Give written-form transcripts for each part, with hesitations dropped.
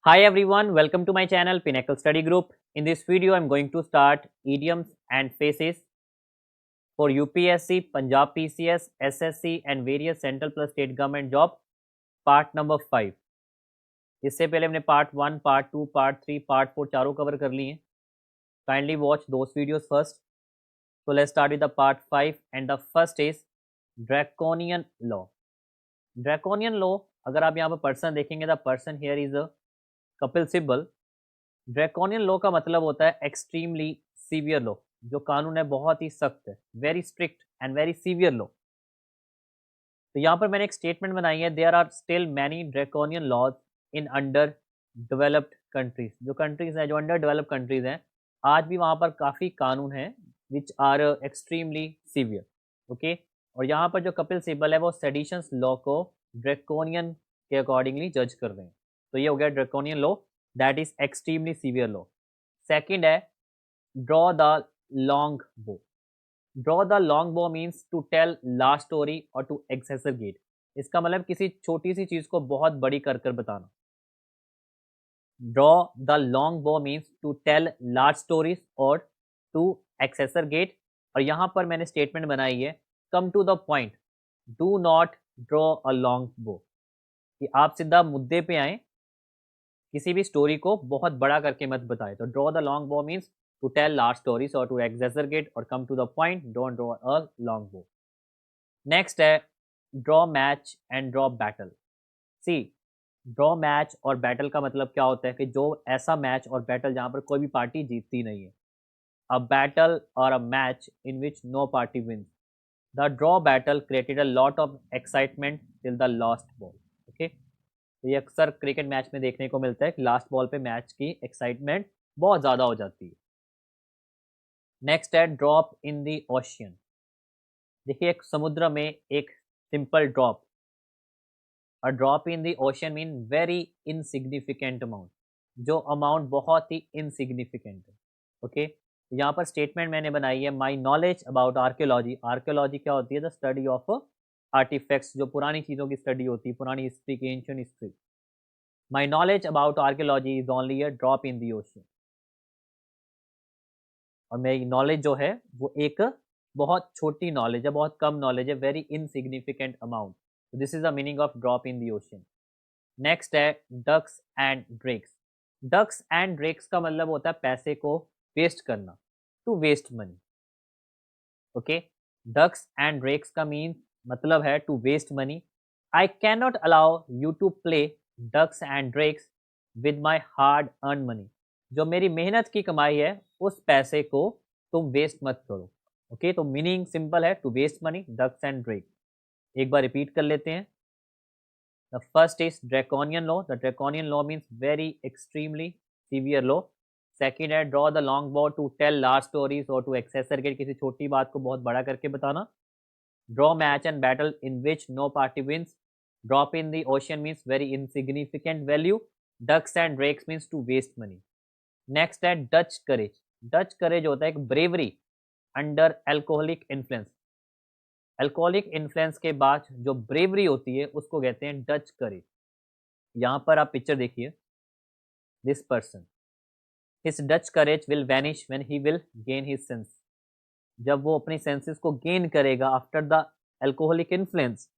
Hi everyone, welcome to my channel Pinnacle Study Group. In this video, I'm going to start idioms and phrases for UPSC, Punjab PCS, SSC and various central plus state government job, part number 5. इससे पहले हमने part 1, part 2, part 3, part 4 चारों cover कर लिए हैं. Kindly watch those videos first. So let's start with the part 5 and the first is draconian law. Draconian law, अगर आप यहाँ पर पर्सन देखेंगे, the person here is a Kapil Sibal. Draconian law का मतलब होता है एक्सट्रीमली सीवियर लॉ, जो कानून है बहुत ही सख्त है, very strict and very severe law. तो यहाँ पर मैंने एक स्टेटमेंट बनाई है, there are still many draconian laws in under developed countries. जो कंट्रीज हैं, जो अंडर डेवलप्ड कंट्रीज हैं, आज भी वहाँ पर काफ़ी कानून हैं which are extremely severe. Okay, और यहाँ पर जो कपिल सिब्बल है वो सेडिशंस लॉ को ड्रैकोनियन के अकॉर्डिंगली जज कर रहे हैं. तो ये हो गया draconian law, that is extremely severe law. Second है draw the long bow. Draw the long bow means to tell last story और टू एक्सेसरगेट. इसका मतलब किसी छोटी सी चीज को बहुत बड़ी कर कर बताना. Draw the long bow means to tell large stories और टू एक्सेसरगेट. और यहाँ पर मैंने स्टेटमेंट बनाई है, come to the point, do not draw a long bow. कि आप सीधा मुद्दे पे आए, किसी भी स्टोरी को बहुत बड़ा करके मत बताए. तो draw the long bow means to tell large stories और टू एक्सेसरगेट और come to the point, don't draw a long bow. Next है draw match and draw battle. See, draw match और बैटल का मतलब क्या होता है कि जो ऐसा मैच और बैटल जहाँ पर कोई भी पार्टी जीतती नहीं है. अ बैटल और a match in which no party wins. The draw battle created a lot of excitement till the last ball. Okay, तो ये अक्सर क्रिकेट मैच में देखने को मिलता है कि लास्ट बॉल पे मैच की एक्साइटमेंट बहुत ज़्यादा हो जाती है. नेक्स्ट है ड्रॉप इन द ओशियन. देखिए, एक समुद्र में एक simple drop. A drop in the ocean mean very insignificant amount. जो अमाउंट बहुत ही इनसिग्निफिकेंट है. ओके, यहाँ पर स्टेटमेंट मैंने बनाई है, my knowledge about archaeology. Archaeology क्या होती है? द स्टडी ऑफ आर्टिफैक्ट्स, जो पुरानी चीज़ों की स्टडी होती है, पुरानी हिस्ट्री की, ancient history. My knowledge about archaeology is only a drop in the ocean. और मेरी नॉलेज जो है वो एक बहुत छोटी नॉलेज है, बहुत कम नॉलेज है, very insignificant amount. This is the meaning of drop in the ocean. Next है ducks and drakes. Ducks and drakes का मतलब होता है पैसे को वेस्ट करना, to waste money. Okay, ducks and drakes का मीन मतलब है to waste money. I can not allow you to play ducks and drakes with my hard earn money. जो मेरी मेहनत की कमाई है उस पैसे को तुम वेस्ट मत करो. ओके, तो मीनिंग सिंपल है, to waste money, ducks and drake. एक बार रिपीट कर लेते हैं. The first is draconian law. The draconian law means very extremely severe law. Second है draw the long bow, to tell large stories और to exaggerate, किसी छोटी बात को बहुत बड़ा करके बताना. Draw match and battle in which no party wins. Drop in the ocean means very insignificant value. Ducks and drakes means to waste money. Next है डच करेज. डच करेज होता है एक bravery under alcoholic influence. Alcoholic influence के बाद जो bravery होती है उसको कहते हैं डच करेज. यहाँ पर आप पिक्चर देखिए, this person, his Dutch courage will vanish when he will gain his sense. जब वो अपनी सेंसेस को गेन करेगा after the alcoholic influence,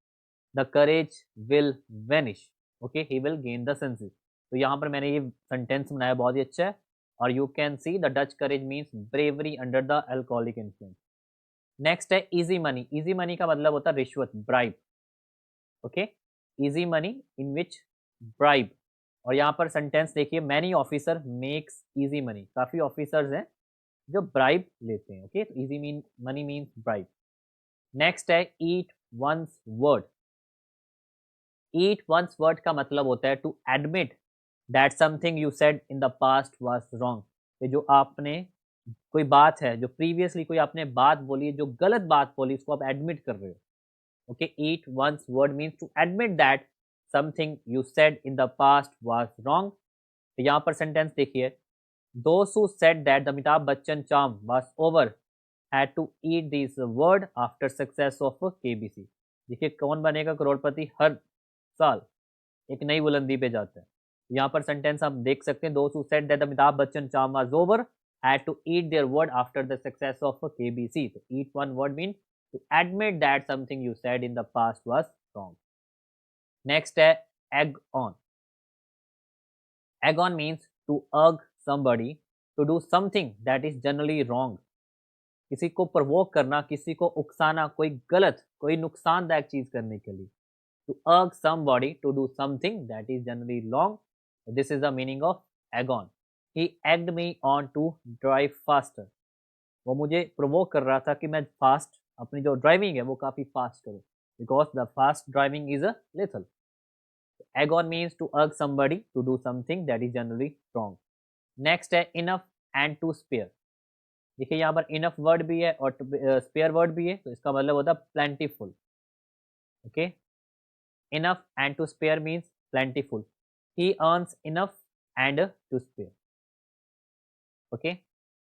the courage will vanish. Okay, he will gain the senses. तो यहाँ पर मैंने ये सेंटेंस बनाया, बहुत ही अच्छा है. और you can see the Dutch courage means bravery under the alcoholic influence. Next है इजी मनी. इजी मनी का मतलब होता है रिश्वत, bribe. Okay, easy money in which bribe. और यहाँ पर सेंटेंस देखिए, many officer makes easy money. काफ़ी ऑफिसर्स हैं जो ब्राइब लेते हैं. ओके, तो easy mean money means bribe. Next है ईट वंस वर्ड. ईट वंस वर्ड का मतलब होता है to admit that something you said in the past was wrong. कि जो आपने कोई बात है, जो प्रीवियसली कोई आपने बात बोली है, जो गलत बात बोली, उसको आप एडमिट कर रहे हो. Okay, eat one's word means to admit that something you said in the past was wrong. तो यहाँ पर सेंटेंस देखिए, those who said that the Amitabh Bachchan charm was over had to eat this word after success of KBC. देखिए, कौन बनेगा करोड़पति हर साल एक नई बुलंदी पे जाता है. यहाँ पर सेंटेंस आप देख सकते हैं, दोस्त who said that Amitabh Bachchan charm was over had to eat their word after the success of KBC. तो eat one word means to admit that something you said in the past was wrong. Next है egg on. Egg on means to urge somebody to do something that is generally wrong. किसी को प्रवोक करना, किसी को उकसाना, कोई गलत, कोई नुकसानदायक चीज करने के लिए. To urge somebody to do something that is generally wrong. This is the meaning of egg on. He egged me on to drive faster. वो मुझे प्रोवोक कर रहा था कि मैं फास्ट अपनी जो ड्राइविंग है वो काफ़ी फास्ट करूँ, because the fast driving is a lethal. Egg on means to urge somebody to do something that is generally wrong. Next है enough and to spare. देखिए यहाँ पर enough वर्ड भी है और spare वर्ड भी है, तो इसका मतलब होता है plentiful. Okay, enough and to spare means plentiful. He earns enough and to spare. Okay,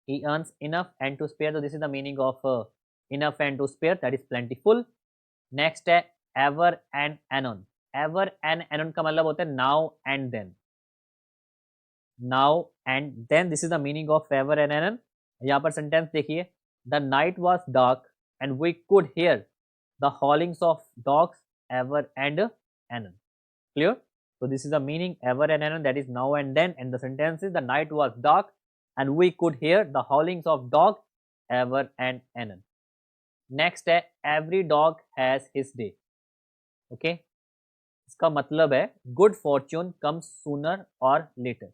he earns enough and to spare. So this is the meaning of enough and to spare, that is plentiful. Next है ever and anon. Ever and anon का मतलब होता है now and then. Now and then, this is the meaning of ever and anon. यहाँ पर sentence देखिए, the night was dark and we could hear the howlings of dogs ever and anon. Clear? So this is the meaning ever and anon, that is now and then, and the sentence is the night was dark and we could hear the howlings of dog ever and anon. Next है every dog has his day. Okay, इसका मतलब है good fortune comes sooner or later.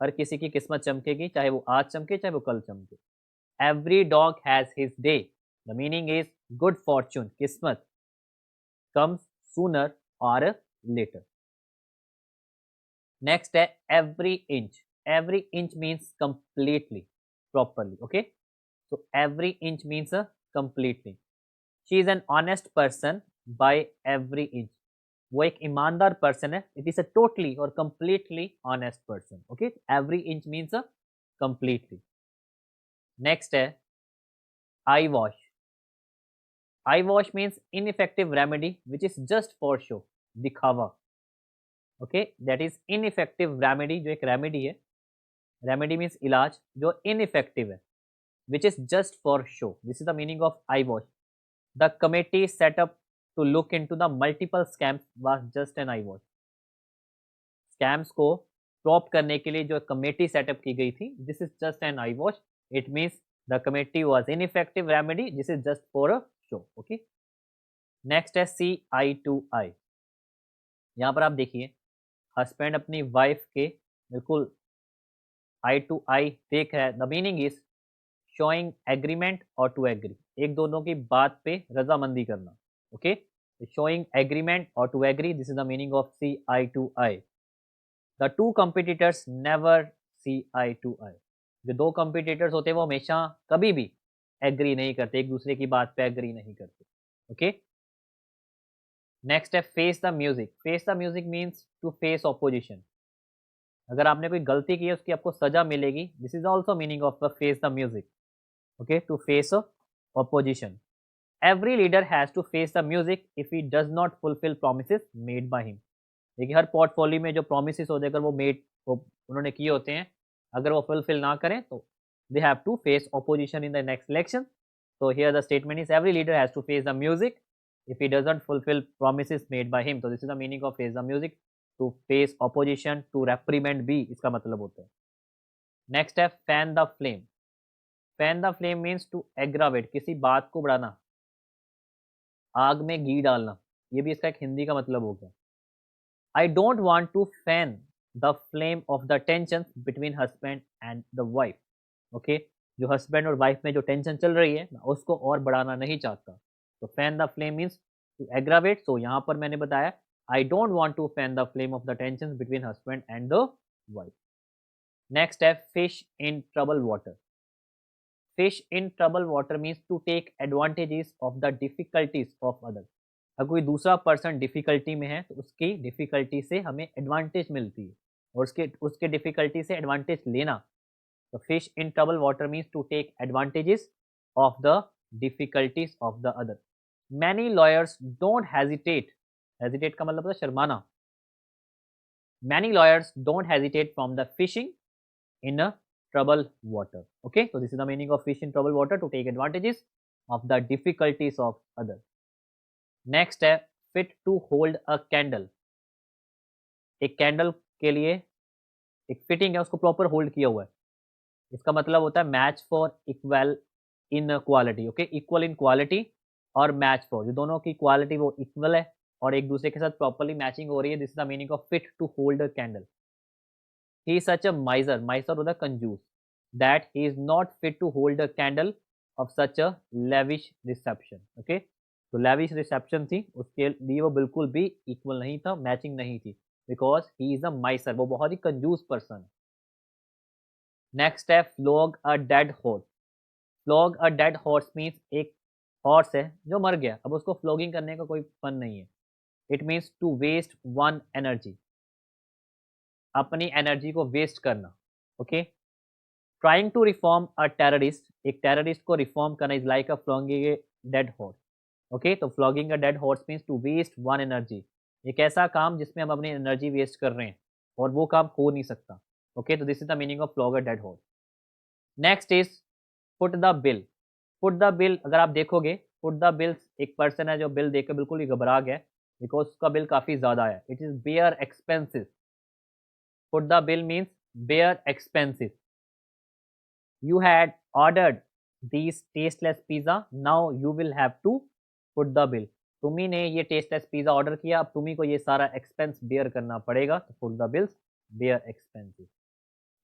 हर किसी की किस्मत चमकेगी, चाहे वो आज चमके चाहे वो कल चमके. Every dog has his day. The meaning is good fortune, किस्मत, comes sooner or later. Next है every inch. Every inch means completely, properly. Okay, so every inch means completely. She is an honest person by every inch. वो एक ईमानदार person है. It is a totally और completely honest person. Okay, every inch means a completely. Next है eye wash. Eye wash means ineffective remedy which is just for show, दिखावा. Okay, that is ineffective remedy, जो एक remedy है. Remedy means इलाज जो ineffective है, विच is just for show. This is the meaning of I wash. The committee setup to look into the multiple scams was just an eye wash. Scams को prop करने के लिए जो committee setup की गई थी, this is just an eye wash. It means the committee was ineffective remedy. This is just for a show. Okay. Next है see eye to eye. यहाँ पर आप देखिए, हस्बैंड अपनी वाइफ के बिल्कुल आई टू आई देख रहा है. The meaning is showing agreement और टू एग्री. एक दोनों की बात पे रजामंदी करना. Okay, showing agreement or to agree. This is the meaning of see eye to eye. The two competitors never see eye to eye. जो दो competitors होते हैं वो हमेशा कभी भी एग्री नहीं करते, एक दूसरे की बात पे एग्री नहीं करते. ओके, नेक्स्ट है face the music. Face the music means to face opposition. अगर आपने कोई गलती की है उसकी आपको सजा मिलेगी. This is also meaning of the face the music. Okay, to face opposition. Every leader has to face the music if he does not fulfill promises made by him. देखिए हर पोर्टफोलियो में जो प्रोमिस होते हैं, अगर वो उन्होंने किए होते हैं, अगर वो फुलफिल ना करें तो they have to face opposition in the next election. So here the statement is every leader has to face the music if he doesn't fulfill promises made by him. So this is the meaning of face the music, to face opposition, to reprimand भी इसका मतलब होता है. Next है fan the flame. Fan the flame means to aggravate, किसी बात को बढ़ाना, आग में घी डालना. ये भी इसका एक हिंदी का मतलब हो गया. I don't want to fan the flame of the tension between husband and the wife. Okay, जो हस्बैंड और वाइफ में जो टेंशन चल रही है मैं उसको और बढ़ाना नहीं चाहता. तो fan the flame means to aggravate. So यहाँ पर मैंने बताया I don't want to fan the flame of the tension between husband and the wife. Next है fish in trouble water. Fish in trouble water means to take advantages of the difficulties of others. अगर कोई दूसरा person difficulty में है तो उसकी difficulty से हमें एडवांटेज मिलती है और उसके डिफिकल्टी से एडवांटेज लेना. तो fish in trouble water means to take advantages of the difficulties of the other. Many lawyers don't hesitate. Hesitate का मतलब है शर्माना. Many lawyers don't hesitate from the fishing in a troubled water. Okay, so this is the meaning of fish in troubled water, to take advantages of the difficulties of others. Next है fit to hold a candle. एक candle के लिए एक fitting है, उसको proper hold किया हुआ है. इसका मतलब होता है match for equal in quality. Okay, equal in quality और मैच फॉर, जो दोनों की क्वालिटी वो इक्वल है और एक दूसरे के साथ प्रॉपरली मैचिंग हो रही है. This is the meaning of fit to hold a candle. He is such a miser, miser होता है कंजूस, that he is not fit to hold a candle of such a lavish reception. Okay, तो lavish reception थी, उसके लिए वो बिल्कुल भी इक्वल नहीं था, मैचिंग नहीं थी, because he is a Mysore, वो बहुत ही कंजूस पर्सन है. नेक्स्ट है फ्लॉग अ डेड हॉर्स. फ्लॉग अ डेड हॉर्स मीन्स एक हॉर्स है जो मर गया, अब उसको फ्लॉगिंग करने का कोई फन नहीं है. It means to waste one energy, अपनी एनर्जी को वेस्ट करना. Okay, trying to reform a terrorist, एक टेररिस्ट को रिफॉर्म करना is like a flogging a dead horse. Okay, तो flogging a dead horse means to waste one energy, एक ऐसा काम जिसमें हम अपनी एनर्जी वेस्ट कर रहे हैं और वो काम हो नहीं सकता. ओके, तो this is the meaning of flog a dead horse. Next is foot the bill. Foot the bill, अगर आप देखोगे फुट द बिल एक पर्सन है जो बिल देकर बिल्कुल ही घबरा गया बिकॉज उसका बिल काफ़ी ज़्यादा है. It is bear expensive. Foot the bill means bear expensive. You had ordered this tasteless pizza, now you will have to foot the bill. तुम्ही ने ये टेस्टलेस पिज़्ज़ा ऑर्डर किया, अब तुम्ही को ये सारा एक्सपेंस बेयर करना पड़ेगा. तो foot the bills, bear expensive.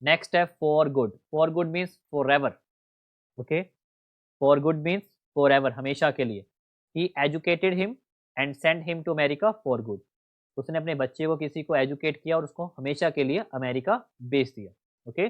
Next है for good. For good means for ever. Okay, for good means for ever, हमेशा के लिए. He educated him and send him to America for good. उसने अपने बच्चे को किसी को एजुकेट किया और उसको हमेशा के लिए अमेरिका भेज दिया. ओके,